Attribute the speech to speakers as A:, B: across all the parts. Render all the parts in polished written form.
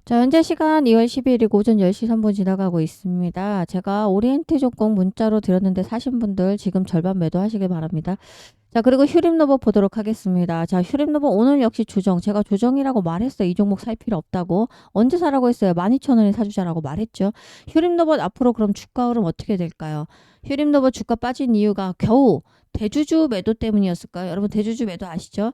A: 자, 현재 시간 2월 12일이고 오전 10시 3분 지나가고 있습니다. 제가 오리엔테 종목 문자로 드렸는데 사신 분들 지금 절반 매도하시길 바랍니다. 자, 그리고 휴림노버 보도록 하겠습니다. 자, 휴림노버 오늘 역시 조정. 제가 조정이라고 말했어요. 이 종목 살 필요 없다고. 언제 사라고 했어요? 12,000원에 사주자라고 말했죠. 휴림노버 앞으로 그럼 주가 흐름 어떻게 될까요? 휴림노버 주가 빠진 이유가 겨우 대주주 매도 때문이었을까요? 여러분 대주주 매도 아시죠?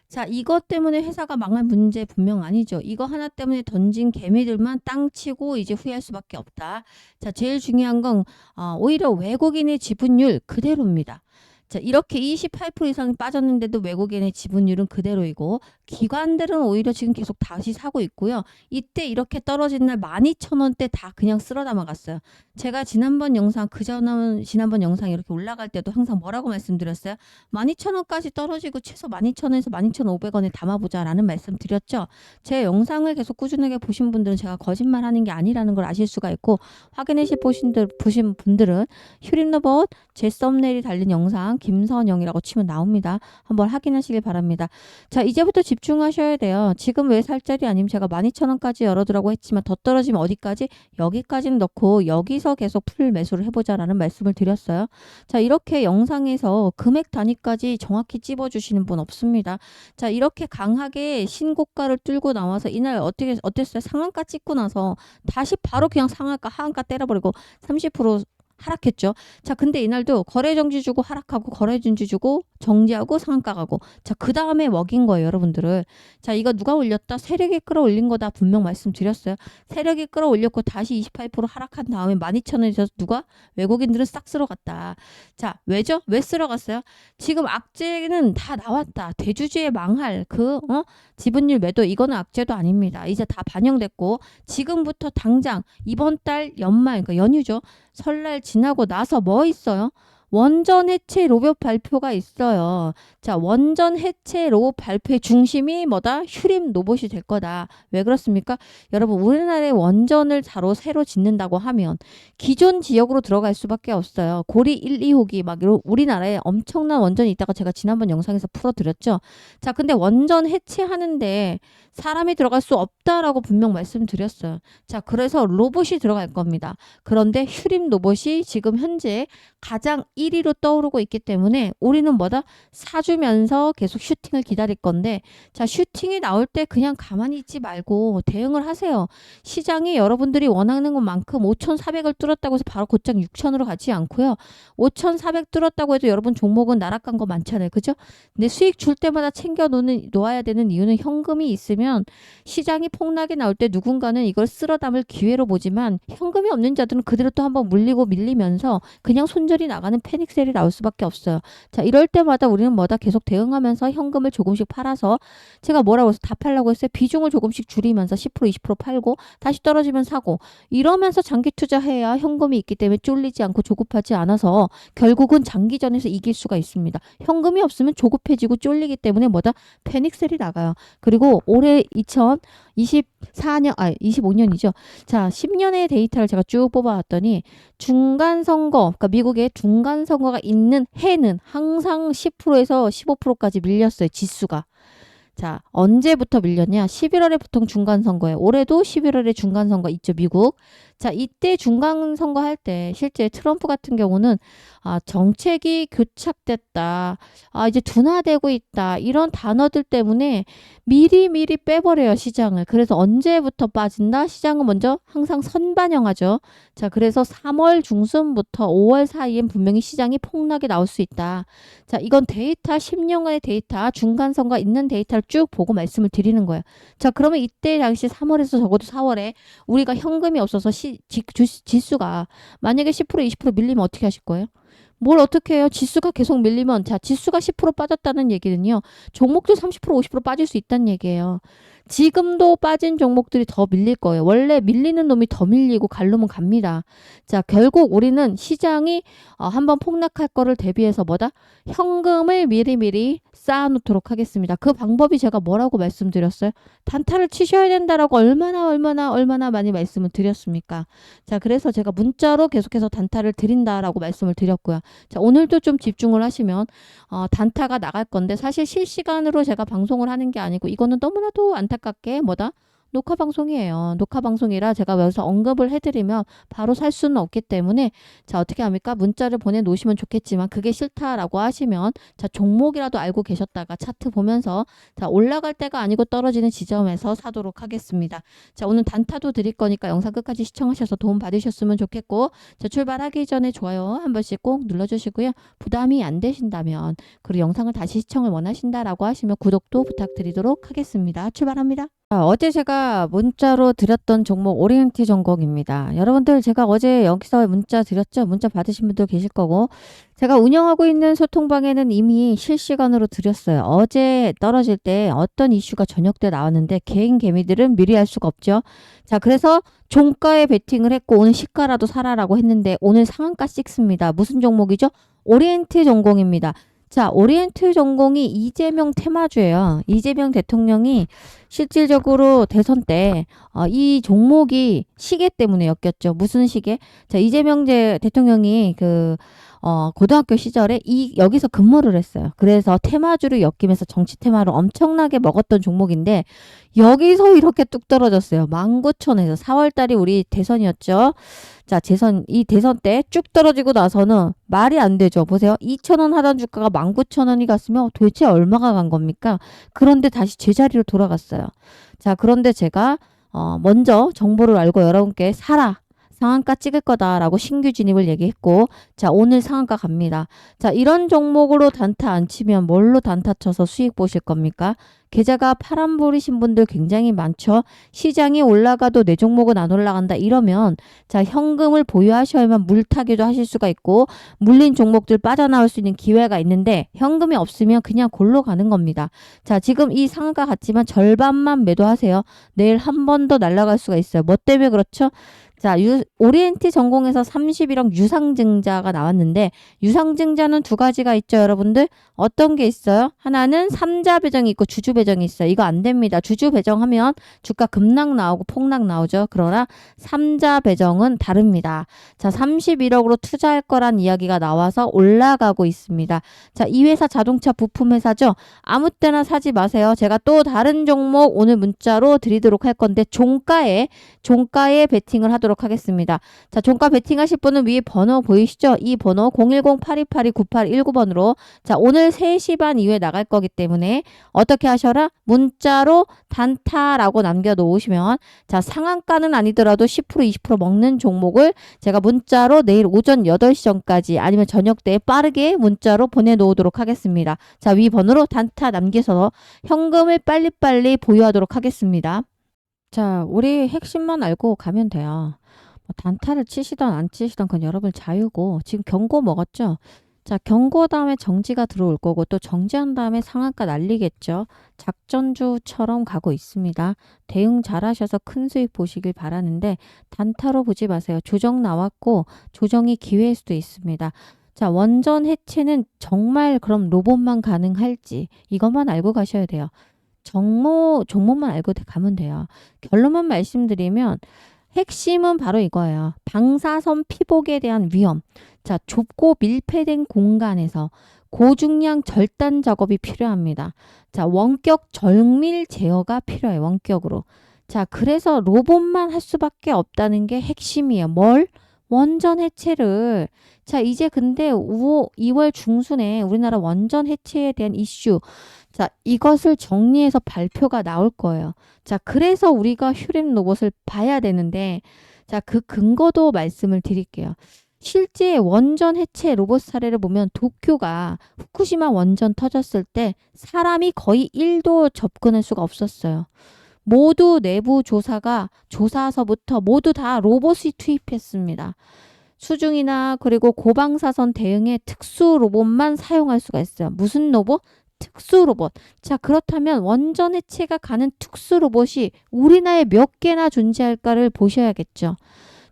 A: 자, 이것 때문에 회사가 망할 문제 분명 아니죠. 이거 하나 때문에 던진 개미들만 땅 치고 이제 후회할 수밖에 없다. 자, 제일 중요한 건 오히려 외국인의 지분율 그대로입니다. 자, 이렇게 28% 이상 빠졌는데도 외국인의 지분율은 그대로이고 기관들은 오히려 지금 계속 다시 사고 있고요. 이때 이렇게 떨어진 날 12,000원대 다 그냥 쓸어 담아갔어요. 제가 지난번 영상 지난번 영상 이렇게 올라갈 때도 항상 뭐라고 말씀드렸어요? 12,000원까지 떨어지고 최소 12,000원에서 12,500원에 담아보자라는 말씀 드렸죠. 제 영상을 계속 꾸준하게 보신 분들은 제가 거짓말하는 게 아니라는 걸 아실 수가 있고 확인해서 보신 분들은 휴림로봇 제 썸네일이 달린 영상 김선영이라고 치면 나옵니다. 한번 확인하시길 바랍니다. 자, 이제부터 집중하셔야 돼요. 지금 왜 살 자리 아니면 제가 12,000원까지 열어두라고 했지만 더 떨어지면 어디까지? 여기까지는 넣고 여기서 계속 풀 매수를 해보자라는 말씀을 드렸어요. 자, 이렇게 영상에서 금액 단위까지 정확히 찝어주시는 분 없습니다. 자, 이렇게 강하게 신고가를 뚫고 나와서 이날 어땠어요? 상한가 찍고 나서 다시 바로 그냥 상한가 하한가 때려버리고 30% 하락했죠. 자, 근데 이날도 거래 정지 주고 하락하고 거래 정지 주고 정지하고 상한가 가고. 자, 그 다음에 먹인 거예요, 여러분들을. 자, 이거 누가 올렸다? 세력이 끌어올린 거다. 분명 말씀드렸어요. 세력이 끌어올렸고 다시 28% 하락한 다음에 12,000원에서 누가? 외국인들은 싹 쓸어갔다. 자, 왜죠? 왜 쓸어갔어요? 지금 악재는 다 나왔다. 대주주의 망할 지분율 매도 이거는 악재도 아닙니다. 이제 다 반영됐고 지금부터 당장 이번 달 연말 그러니까 연휴죠. 설날 지나고 나서 뭐 있어요? 원전 해체 로봇 발표가 있어요. 자, 원전 해체 로봇 발표의 중심이 뭐다? 휴림 로봇이 될 거다. 왜 그렇습니까? 여러분, 우리나라의 원전을 새로 짓는다고 하면 기존 지역으로 들어갈 수밖에 없어요. 고리 1, 2호기 막 이런 우리나라에 엄청난 원전이 있다가 제가 지난번 영상에서 풀어드렸죠. 자, 근데 원전 해체하는데 사람이 들어갈 수 없다라고 분명 말씀드렸어요. 자, 그래서 로봇이 들어갈 겁니다. 그런데 휴림 로봇이 지금 현재 가장 1위로 떠오르고 있기 때문에 우리는 뭐다? 사주면서 계속 슈팅을 기다릴 건데 자, 슈팅이 나올 때 그냥 가만히 있지 말고 대응을 하세요. 시장이 여러분들이 원하는 것만큼 5,400을 뚫었다고 해서 바로 곧장 6,000으로 가지 않고요. 5,400 뚫었다고 해도 여러분 종목은 날아간 거 많잖아요. 그죠? 근데 수익 줄 때마다 놓아야 되는 이유는 현금이 있으면 시장이 폭락이 나올 때 누군가는 이걸 쓸어 담을 기회로 보지만 현금이 없는 자들은 그대로 또 한번 물리고 밀리면서 그냥 손절이 나가는 패닉셀이 나올 수밖에 없어요. 자, 이럴 때마다 우리는 뭐다 계속 대응하면서 현금을 조금씩 팔아서 제가 뭐라고 해서 다 팔라고 했어요. 비중을 조금씩 줄이면서 10% 20% 팔고 다시 떨어지면 사고 이러면서 장기 투자해야 현금이 있기 때문에 쫄리지 않고 조급하지 않아서 결국은 장기전에서 이길 수가 있습니다. 현금이 없으면 조급해지고 쫄리기 때문에 뭐다 패닉셀이 나가요. 그리고 올해 25년이죠. 자, 10년의 데이터를 제가 쭉 뽑아왔더니 중간 선거, 그러니까 미국의 중간 선거가 있는 해는 항상 10%에서 15%까지 밀렸어요. 지수가. 자, 언제부터 밀렸냐? 11월에 보통 중간선거예요. 올해도 11월에 중간선거 있죠, 미국. 자, 이때 중간선거 할 때 실제 트럼프 같은 경우는 정책이 교착됐다. 이제 둔화되고 있다. 이런 단어들 때문에 미리 빼버려요, 시장을. 그래서 언제부터 빠진다? 시장은 먼저 항상 선반영하죠. 자, 그래서 3월 중순부터 5월 사이엔 분명히 시장이 폭락이 나올 수 있다. 자, 이건 데이터 10년간의 데이터 중간선거 있는 데이터를 쭉 보고 말씀을 드리는 거예요. 자, 그러면 이때 당시 3월에서 적어도 4월에 우리가 현금이 없어서 지수가 만약에 10% 20% 밀리면 어떻게 하실 거예요? 뭘 어떻게 해요? 지수가 계속 밀리면 자, 지수가 10% 빠졌다는 얘기는요. 종목도 30% 50% 빠질 수 있다는 얘기예요. 지금도 빠진 종목들이 더 밀릴 거예요. 원래 밀리는 놈이 더 밀리고 갈 놈은 갑니다. 자, 결국 우리는 시장이 한번 폭락할 거를 대비해서 뭐다? 현금을 미리 쌓아놓도록 하겠습니다. 그 방법이 제가 뭐라고 말씀드렸어요? 단타를 치셔야 된다라고 얼마나 많이 말씀을 드렸습니까? 자, 그래서 제가 문자로 계속해서 단타를 드린다라고 말씀을 드렸고요. 자, 오늘도 좀 집중을 하시면 단타가 나갈 건데 사실 실시간으로 제가 방송을 하는 게 아니고 이거는 너무나도 안타깝게 뭐다? 녹화 방송이에요. 녹화 방송이라 제가 여기서 언급을 해드리면 바로 살 수는 없기 때문에 자, 어떻게 합니까? 문자를 보내놓으시면 좋겠지만 그게 싫다라고 하시면 자, 종목이라도 알고 계셨다가 차트 보면서 자, 올라갈 때가 아니고 떨어지는 지점에서 사도록 하겠습니다. 자, 오늘 단타도 드릴 거니까 영상 끝까지 시청하셔서 도움 받으셨으면 좋겠고 자, 출발하기 전에 좋아요 한 번씩 꼭 눌러주시고요. 부담이 안 되신다면 그리고 영상을 다시 시청을 원하신다라고 하시면 구독도 부탁드리도록 하겠습니다. 출발합니다. 어제 제가 문자로 드렸던 종목 오리엔티 전공입니다. 여러분들 제가 어제 여기서 문자 드렸죠? 문자 받으신 분들 계실 거고 제가 운영하고 있는 소통방에는 이미 실시간으로 드렸어요. 어제 떨어질 때 어떤 이슈가 저녁 때 나왔는데 개인 개미들은 미리 알 수가 없죠. 자, 그래서 종가에 베팅을 했고 오늘 시가라도 사라라고 했는데 오늘 상한가 찍습니다. 무슨 종목이죠? 오리엔티 전공입니다. 자, 오리엔트 전공이 이재명 테마주예요. 이재명 대통령이 실질적으로 대선 때 이 종목이 시계 때문에 엮였죠. 무슨 시계? 자, 이재명 대통령이 고등학교 시절에 여기서 근무를 했어요. 그래서 테마주를 엮이면서 정치 테마를 엄청나게 먹었던 종목인데 여기서 이렇게 뚝 떨어졌어요. 19,000원에서 4월달이 우리 대선이었죠. 자, 이 대선 때 쭉 떨어지고 나서는 말이 안 되죠. 보세요. 2,000원 하던 주가가 19,000원이 갔으면 도대체 얼마가 간 겁니까? 그런데 다시 제자리로 돌아갔어요. 자, 그런데 제가 먼저 정보를 알고 여러분께 사라. 상한가 찍을 거다라고 신규 진입을 얘기했고 자, 오늘 상한가 갑니다. 자, 이런 종목으로 단타 안 치면 뭘로 단타 쳐서 수익 보실 겁니까? 계좌가 파란불이신 분들 굉장히 많죠. 시장이 올라가도 내 종목은 안 올라간다 이러면 자, 현금을 보유하셔야만 물타기도 하실 수가 있고 물린 종목들 빠져나올 수 있는 기회가 있는데 현금이 없으면 그냥 골로 가는 겁니다. 자, 지금 이 상한가 같지만 절반만 매도하세요. 내일 한 번 더 날아갈 수가 있어요. 뭐 때문에 그렇죠? 자, 오리엔티 전공에서 31억 유상증자가 나왔는데 유상증자는 두 가지가 있죠, 여러분들. 어떤 게 있어요? 하나는 삼자 배정이 있고 주주 배정이 있어요. 이거 안 됩니다. 주주 배정하면 주가 급락 나오고 폭락 나오죠. 그러나 삼자 배정은 다릅니다. 자, 31억으로 투자할 거란 이야기가 나와서 올라가고 있습니다. 자, 이 회사 자동차 부품 회사죠. 아무 때나 사지 마세요. 제가 또 다른 종목 오늘 문자로 드리도록 할 건데 종가에 베팅을 하도록 하겠습니다. 자, 종가 베팅하실 분은 위에 번호 보이시죠? 이 번호 010-8282-9819번으로 자, 오늘 3시 반 이후에 나갈 거기 때문에 어떻게 하셔라? 문자로 단타라고 남겨놓으시면 자, 상한가는 아니더라도 10% 20% 먹는 종목을 제가 문자로 내일 오전 8시 전까지 아니면 저녁 때 빠르게 문자로 보내놓도록 하겠습니다. 자, 위 번호로 단타 남겨서 현금을 빨리빨리 보유하도록 하겠습니다. 자, 우리 핵심만 알고 가면 돼요. 뭐 단타를 치시던 안 치시던 그건 여러분 자유고 지금 경고 먹었죠? 자, 경고 다음에 정지가 들어올 거고 또 정지한 다음에 상한가 날리겠죠? 작전주처럼 가고 있습니다. 대응 잘하셔서 큰 수익 보시길 바라는데 단타로 보지 마세요. 조정 나왔고 조정이 기회일 수도 있습니다. 자, 원전 해체는 정말 그럼 로봇만 가능할지 이것만 알고 가셔야 돼요. 종목만 알고 가면 돼요. 결론만 말씀드리면 핵심은 바로 이거예요. 방사선 피복에 대한 위험. 자, 좁고 밀폐된 공간에서 고중량 절단 작업이 필요합니다. 자, 원격 정밀 제어가 필요해요. 원격으로. 자, 그래서 로봇만 할 수밖에 없다는 게 핵심이에요. 뭘? 원전 해체를. 자, 이제 근데 2월 중순에 우리나라 원전 해체에 대한 이슈. 자, 이것을 정리해서 발표가 나올 거예요. 자, 그래서 우리가 휴림 로봇을 봐야 되는데, 자, 그 근거도 말씀을 드릴게요. 실제 원전 해체 로봇 사례를 보면 도쿄가 후쿠시마 원전 터졌을 때 사람이 거의 1도 접근할 수가 없었어요. 모두 내부 조사서부터 모두 다 로봇이 투입했습니다. 수중이나 그리고 고방사선 대응에 특수 로봇만 사용할 수가 있어요. 무슨 로봇? 특수 로봇. 자, 그렇다면 원전 해체가 가는 특수 로봇이 우리나라에 몇 개나 존재할까를 보셔야겠죠.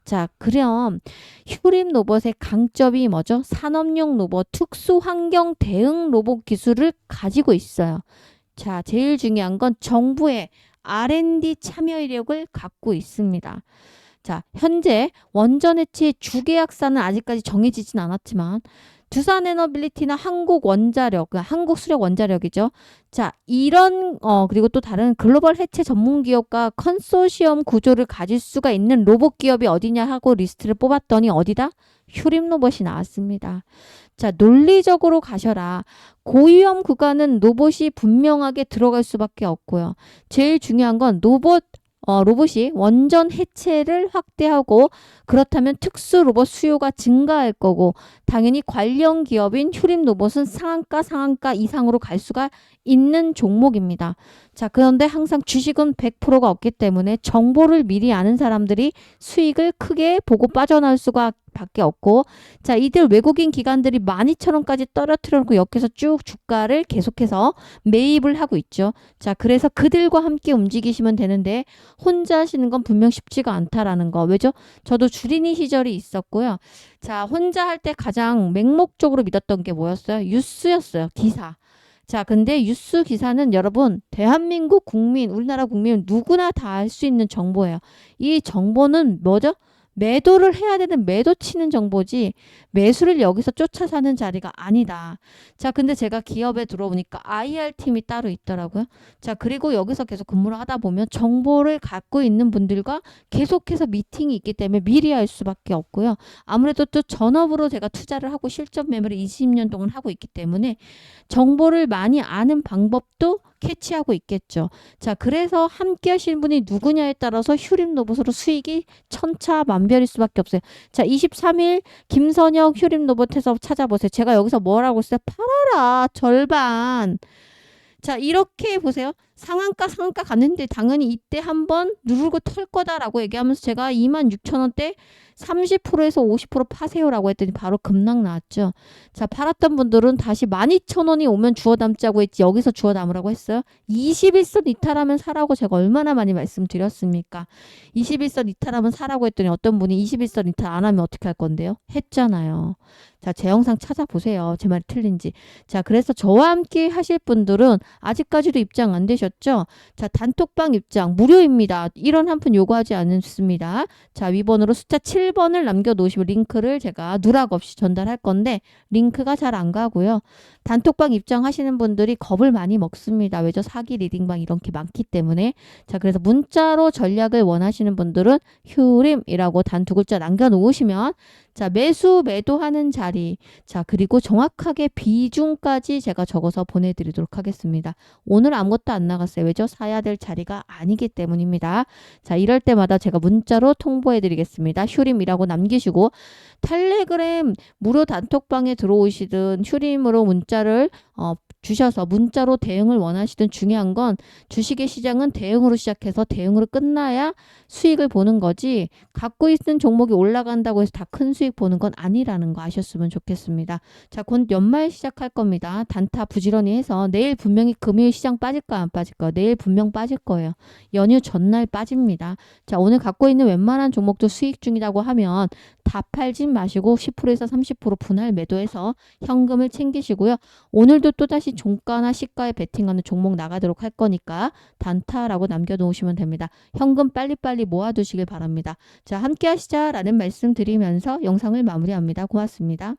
A: 자, 그럼 휴림 로봇의 강점이 뭐죠? 산업용 로봇, 특수 환경 대응 로봇 기술을 가지고 있어요. 자, 제일 중요한 건 정부의 R&D 참여 이력을 갖고 있습니다. 자, 현재 원전 해체 주계약사는 아직까지 정해지진 않았지만 두산에너빌리티나 한국원자력, 한국수력원자력이죠. 자, 이런 그리고 또 다른 글로벌 해체 전문 기업과 컨소시엄 구조를 가질 수가 있는 로봇 기업이 어디냐 하고 리스트를 뽑았더니 어디다? 휴림로봇이 나왔습니다. 자, 논리적으로 가셔라. 고위험 구간은 로봇이 분명하게 들어갈 수밖에 없고요. 제일 중요한 건 로봇이 원전 해체를 확대하고 그렇다면 특수 로봇 수요가 증가할 거고 당연히 관련 기업인 휴림 로봇은 상한가 이상으로 갈 수가 있는 종목입니다. 자, 그런데 항상 주식은 100%가 없기 때문에 정보를 미리 아는 사람들이 수익을 크게 보고 빠져나올 수가 밖에 없고 자, 이들 외국인 기관들이 12,000원까지 떨어뜨려 놓고 여기서 쭉 주가를 계속해서 매입을 하고 있죠. 자, 그래서 그들과 함께 움직이시면 되는데 혼자 하시는 건 분명 쉽지가 않다라는 거. 왜죠? 저도 주린이 시절이 있었고요. 자, 혼자 할 때 가장 맹목적으로 믿었던 게 뭐였어요? 뉴스였어요. 기사. 자, 근데 뉴스 기사는 여러분, 대한민국 국민, 우리나라 국민 누구나 다 알 수 있는 정보예요. 이 정보는 뭐죠? 매도를 해야 되는 매도 치는 정보지 매수를 여기서 쫓아 사는 자리가 아니다. 자, 근데 제가 기업에 들어오니까 IR팀이 따로 있더라고요. 자, 그리고 여기서 계속 근무를 하다 보면 정보를 갖고 있는 분들과 계속해서 미팅이 있기 때문에 미리 알 수밖에 없고요. 아무래도 또 전업으로 제가 투자를 하고 실전 매매를 20년 동안 하고 있기 때문에 정보를 많이 아는 방법도 캐치하고 있겠죠. 자, 그래서 함께 하시는 분이 누구냐에 따라서 휴림 로봇으로 수익이 천차만별일 수밖에 없어요. 자, 23일 김선영 휴림 로봇에서 찾아보세요. 제가 여기서 뭐라고 했어요? 팔아라. 절반. 자, 이렇게 보세요. 상한가 갔는데 당연히 이때 한번 누르고 털 거다라고 얘기하면서 제가 26,000원대 30%에서 50% 파세요라고 했더니 바로 급락 나왔죠. 자, 팔았던 분들은 다시 12,000원이 오면 주워 담자고 했지 여기서 주워 담으라고 했어요. 21선 이탈하면 사라고 제가 얼마나 많이 말씀드렸습니까? 21선 이탈하면 사라고 했더니 어떤 분이 21선 이탈 안 하면 어떻게 할 건데요? 했잖아요. 자, 제 영상 찾아보세요. 제 말이 틀린지. 자, 그래서 저와 함께 하실 분들은 아직까지도 입장 안 되셨죠? 자, 단톡방 입장 무료입니다. 1원 한 푼 요구하지 않습니다. 자, 위번으로 숫자 7번을 남겨놓으시면 링크를 제가 누락 없이 전달할 건데 링크가 잘 안 가고요. 단톡방 입장하시는 분들이 겁을 많이 먹습니다. 왜죠? 사기 리딩방 이런 게 많기 때문에. 자, 그래서 문자로 전략을 원하시는 분들은 휴림이라고 단 두 글자 남겨놓으시면 자, 매도하는 자리. 자, 그리고 정확하게 비중까지 제가 적어서 보내드리도록 하겠습니다. 오늘 아무것도 안 나갔어요. 왜죠? 사야 될 자리가 아니기 때문입니다. 자, 이럴 때마다 제가 문자로 통보해드리겠습니다. 휴림이라고 남기시고 텔레그램 무료 단톡방에 들어오시든 휴림으로 문자를 주셔서 문자로 대응을 원하시든 중요한 건 주식의 시장은 대응으로 시작해서 대응으로 끝나야 수익을 보는 거지 갖고 있는 종목이 올라간다고 해서 다 큰 수익 보는 건 아니라는 거 아셨으면 좋겠습니다. 자, 곧 연말 시작할 겁니다. 단타 부지런히 해서 내일 분명히 금요일 시장 빠질까 안 빠질까? 내일 분명 빠질 거예요. 연휴 전날 빠집니다. 자, 오늘 갖고 있는 웬만한 종목도 수익 중이라고 하면 다 팔진 마시고 10%에서 30% 분할 매도해서 현금을 챙기시고요. 오늘도 또다시 종가나 시가에 베팅하는 종목 나가도록 할 거니까 단타라고 남겨놓으시면 됩니다. 현금 빨리빨리 모아두시길 바랍니다. 자, 함께 하시자라는 말씀 드리면서 영상을 마무리합니다. 고맙습니다.